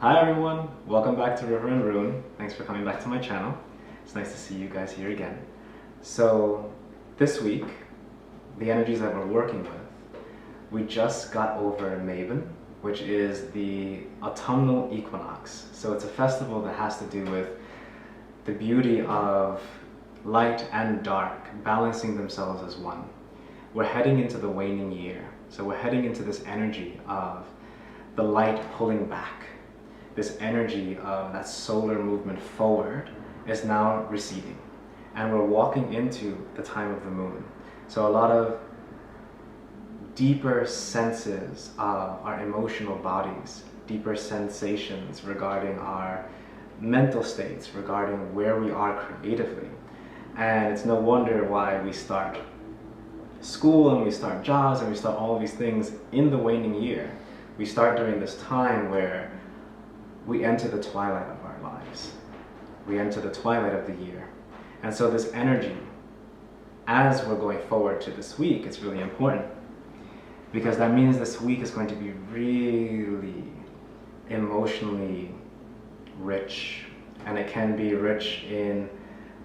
Hi everyone, welcome back to River and Rune. Thanks for coming back to my channel. It's nice to see you guys here again. So this week, the energies that we're working with, we just got over Maven, which is the autumnal equinox. So it's a festival that has to do with the beauty of light and dark balancing themselves as one. We're heading into the waning year. So we're heading into this energy of the light pulling back. This energy of that solar movement forward is now receding. And we're walking into the time of the moon. So a lot of deeper senses of our emotional bodies, deeper sensations regarding our mental states, regarding where we are creatively. And it's no wonder why we start school and we start jobs and we start all of these things in the waning year. We start during this time where we enter the twilight of our lives. We enter the twilight of the year. And so this energy, as we're going forward to this week, it's really important because that means this week is going to be really emotionally rich. And it can be rich in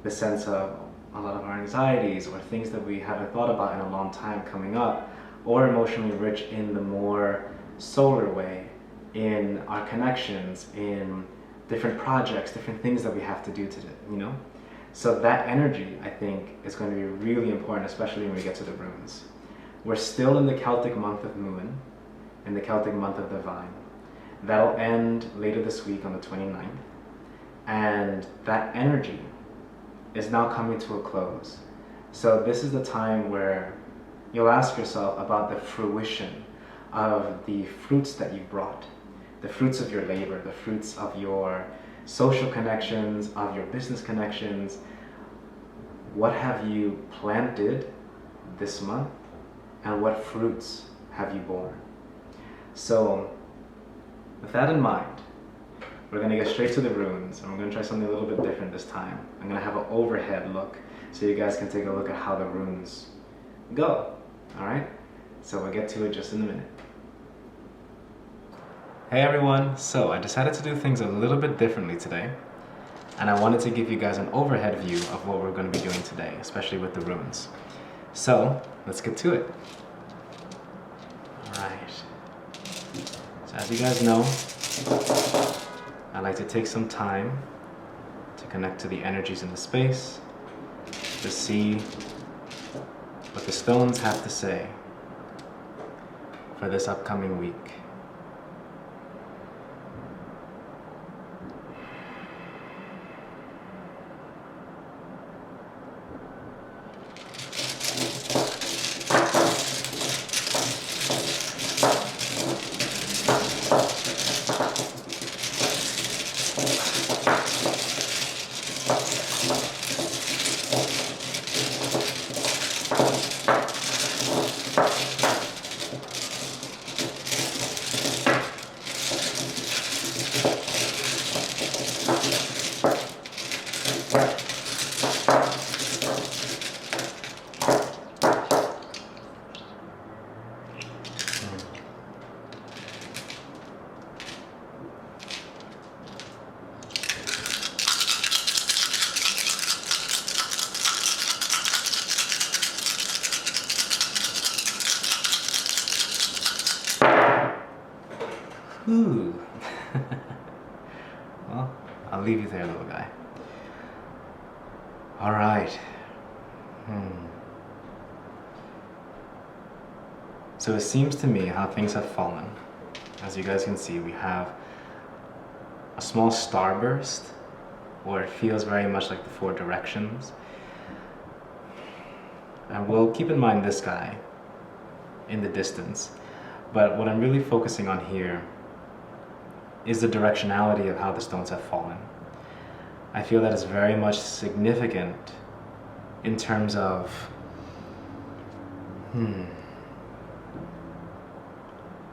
the sense of a lot of our anxieties or things that we haven't thought about in a long time coming up, or emotionally rich in the more solar way, in our connections, in different projects, different things that we have to do today, you know? So that energy, I think, is going to be really important, especially when we get to the runes. We're still in the Celtic month of Moon, in the Celtic month of the Vine. That'll end later this week on the 29th. And that energy is now coming to a close. So this is the time where you'll ask yourself about the fruition of the fruits that you brought. The fruits of your labor, the fruits of your social connections, of your business connections. What have you planted this month and what fruits have you borne? So with that in mind, we're going to get straight to the runes and we're going to try something a little bit different this time. I'm going to have an overhead look so you guys can take a look at how the runes go. Alright? So we'll get to it just in a minute. Hey everyone, so I decided to do things a little bit differently today, and I wanted to give you guys an overhead view of what we're going to be doing today, especially with the runes. So let's get to it. Alright, so as you guys know, I like to take some time to connect to the energies in the space, to see what the stones have to say for this upcoming week. Ooh. Well, I'll leave you there, little guy. All right. So it seems to me how things have fallen. As you guys can see, we have a small starburst, where it feels very much like the four directions. And we'll keep in mind this guy in the distance. But what I'm really focusing on here is the directionality of how the stones have fallen. I feel that it's very much significant in terms of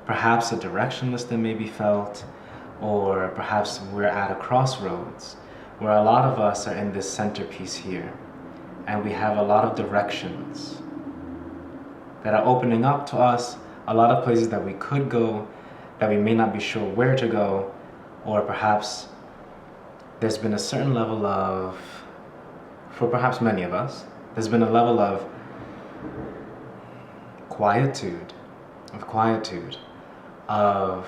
perhaps a directionless that may be felt, or perhaps we're at a crossroads where a lot of us are in this centerpiece here and we have a lot of directions that are opening up to us, a lot of places that we could go that we may not be sure where to go, Or perhaps there's been a certain level of, for perhaps many of us, there's been a level of quietude, of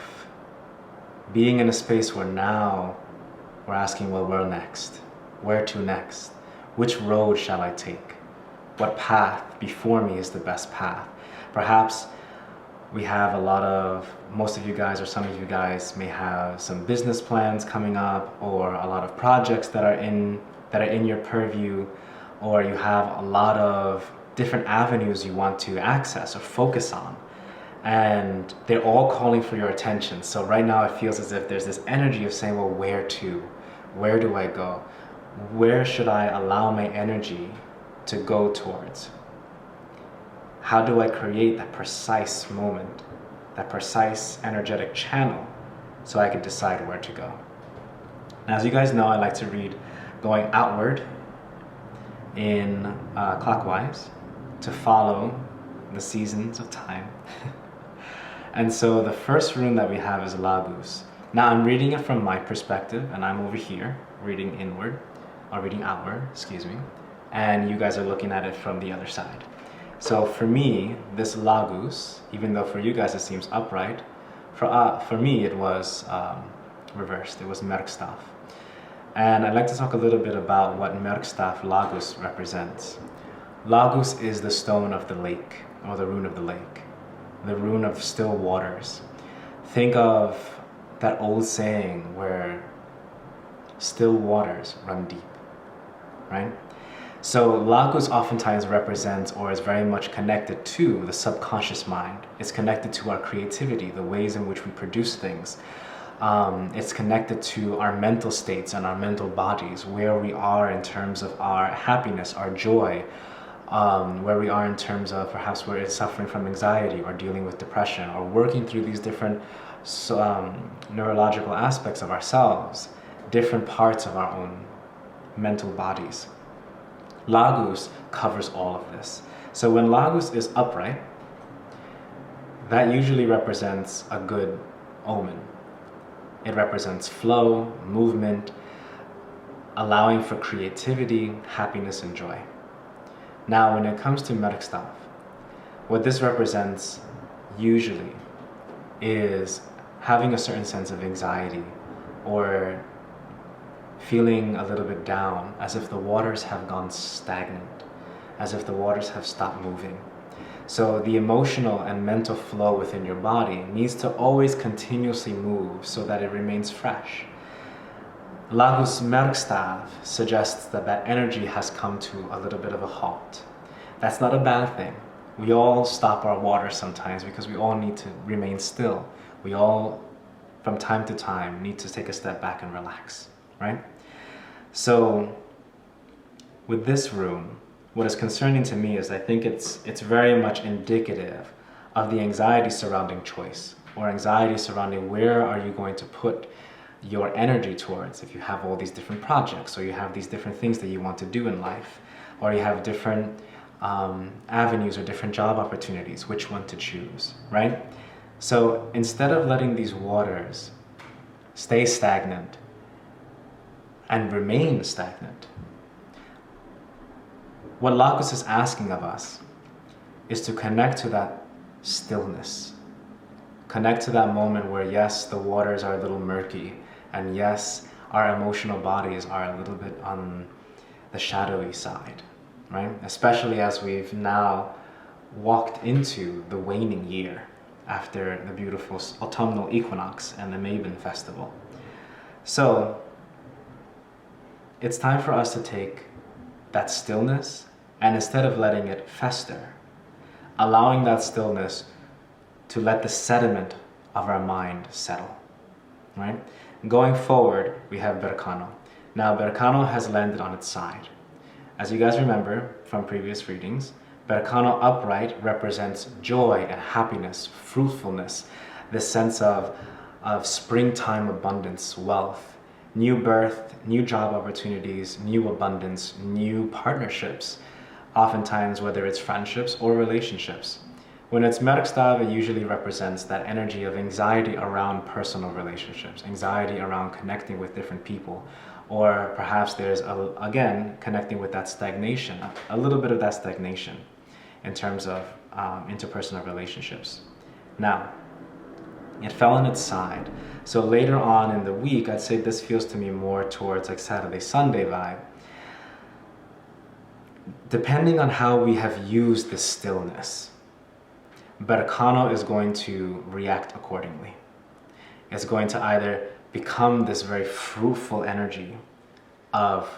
being in a space where now we're asking, well, where next? Where to next? Which road shall I take? What path before me is the best path? Perhaps we have most of you guys or some of you guys may have some business plans coming up, or a lot of projects that are in your purview, or you have a lot of different avenues you want to access or focus on. And they're all calling for your attention. So right now it feels as if there's this energy of saying, well, where to? Where do I go? Where should I allow my energy to go towards? How do I create that precise moment, that precise energetic channel, so I can decide where to go? Now, as you guys know, I like to read going outward in clockwise to follow the seasons of time. And so the first rune that we have is Lagus. Now I'm reading it from my perspective, and I'm over here reading outward, excuse me, and you guys are looking at it from the other side. So for me, this Lagus, even though for you guys it seems upright, for me it was reversed. It was Merkstaf. And I'd like to talk a little bit about what Merkstaf Lagus represents. Lagus is the stone of the lake, or the rune of the lake, the rune of still waters. Think of that old saying where still waters run deep, right? So Lagus oftentimes represents, or is very much connected to, the subconscious mind. It's connected to our creativity, the ways in which we produce things. It's connected to our mental states and our mental bodies, where we are in terms of our happiness, our joy, where we are in terms of perhaps we're suffering from anxiety or dealing with depression or working through these different neurological aspects of ourselves, different parts of our own mental bodies. Lagus covers all of this. So when Lagus is upright, that usually represents a good omen. It represents flow, movement, allowing for creativity, happiness, and joy. Now, when it comes to Merkstaf, what this represents usually is having a certain sense of anxiety or feeling a little bit down, as if the waters have gone stagnant, as if the waters have stopped moving. So the emotional and mental flow within your body needs to always continuously move so that it remains fresh. Lagus Merkstaf suggests that that energy has come to a little bit of a halt. That's not a bad thing. We all stop our water sometimes because we all need to remain still. We all, from time to time, need to take a step back and relax, right? So with this rune, what is concerning to me is I think it's very much indicative of the anxiety surrounding choice, or anxiety surrounding where are you going to put your energy towards if you have all these different projects, or you have these different things that you want to do in life, or you have different avenues or different job opportunities, which one to choose, right? So instead of letting these waters stay stagnant and remain stagnant, what Lagus is asking of us is to connect to that stillness. Connect to that moment where, yes, the waters are a little murky, and yes, our emotional bodies are a little bit on the shadowy side, right? Especially as we've now walked into the waning year after the beautiful autumnal equinox and the Maven festival. So it's time for us to take that stillness, and instead of letting it fester, allowing that stillness to let the sediment of our mind settle, right? Going forward, we have Berkano. Now, Berkano has landed on its side. As you guys remember from previous readings, Berkano upright represents joy and happiness, fruitfulness, this sense of springtime abundance, wealth, new birth, new job opportunities, new abundance, new partnerships, oftentimes whether it's friendships or relationships. When it's Merkstav, it usually represents that energy of anxiety around personal relationships, anxiety around connecting with different people, or perhaps there's, again, connecting with that stagnation, a little bit of that stagnation in terms of interpersonal relationships. Now, it fell on its side. So later on in the week, I'd say this feels to me more towards like Saturday, Sunday vibe. Depending on how we have used the stillness, Berkano is going to react accordingly. It's going to either become this very fruitful energy of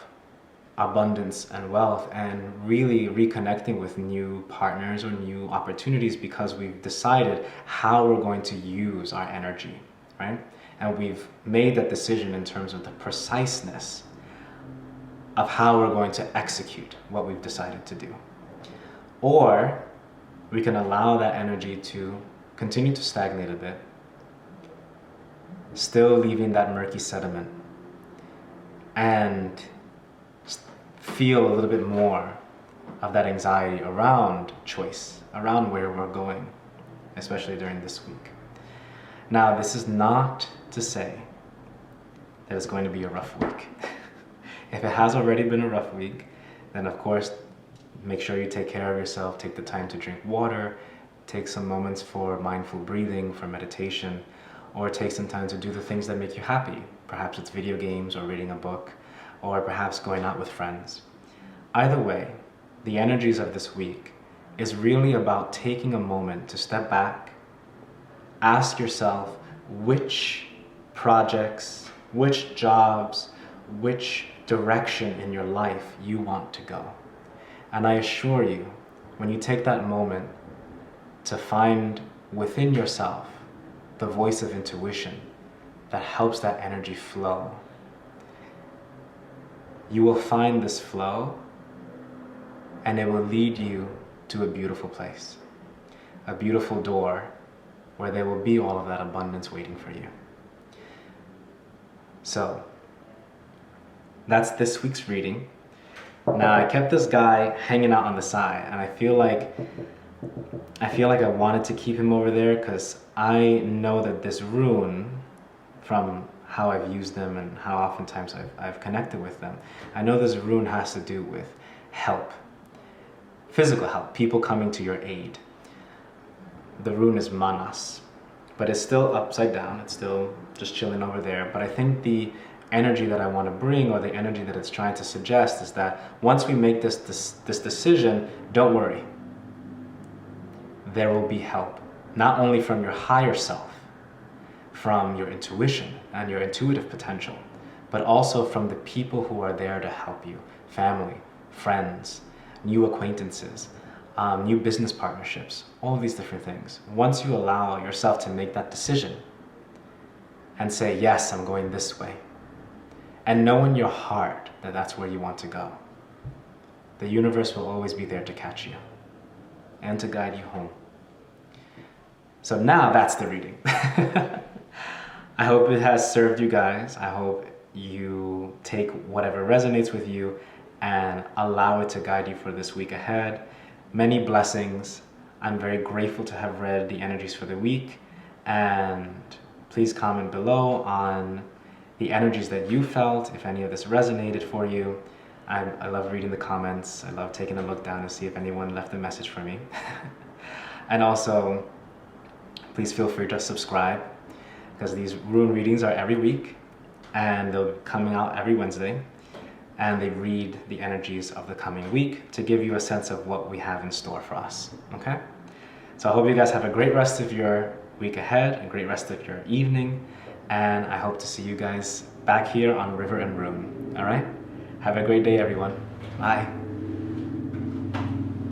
abundance and wealth and really reconnecting with new partners or new opportunities because we've decided how we're going to use our energy, right? And we've made that decision in terms of the preciseness of how we're going to execute what we've decided to do. Or we can allow that energy to continue to stagnate a bit, still leaving that murky sediment, and feel a little bit more of that anxiety around choice, around where we're going, especially during this week. Now, this is not to say that it's going to be a rough week. If it has already been a rough week, then of course, make sure you take care of yourself, take the time to drink water, take some moments for mindful breathing, for meditation, or take some time to do the things that make you happy. Perhaps it's video games or reading a book, or perhaps going out with friends. Either way, the energies of this week is really about taking a moment to step back, ask yourself which projects, which jobs, which direction in your life you want to go. And I assure you, when you take that moment to find within yourself the voice of intuition that helps that energy flow, you will find this flow and it will lead you to a beautiful place, a beautiful door where there will be all of that abundance waiting for you. So, that's this week's reading. Now, I kept this guy hanging out on the side, and I feel like I wanted to keep him over there because I know that this rune, from how I've used them and how oftentimes I've connected with them, I know this rune has to do with help, physical help, people coming to your aid. The rune is Manas, but it's still upside down, it's still just chilling over there, but I think the energy that I want to bring, or the energy that it's trying to suggest, is that once we make this decision, don't worry. There will be help, not only from your higher self, from your intuition and your intuitive potential, but also from the people who are there to help you, family, friends, new acquaintances, new business partnerships, all of these different things. Once you allow yourself to make that decision and say, yes, I'm going this way, and know in your heart that that's where you want to go, the universe will always be there to catch you and to guide you home. So now that's the reading. I hope it has served you guys. I hope you take whatever resonates with you and allow it to guide you for this week ahead. Many blessings. I'm very grateful to have read the energies for the week, and please comment below on the energies that you felt, if any of this resonated for you. I love reading the comments. I love taking a look down to see if anyone left a message for me. And also, please feel free to subscribe, because these rune readings are every week and they'll be coming out every Wednesday, and they read the energies of the coming week to give you a sense of what we have in store for us, okay? So I hope you guys have a great rest of your week ahead, a great rest of your evening, and I hope to see you guys back here on River and Rune, all right? Have a great day, everyone. Bye.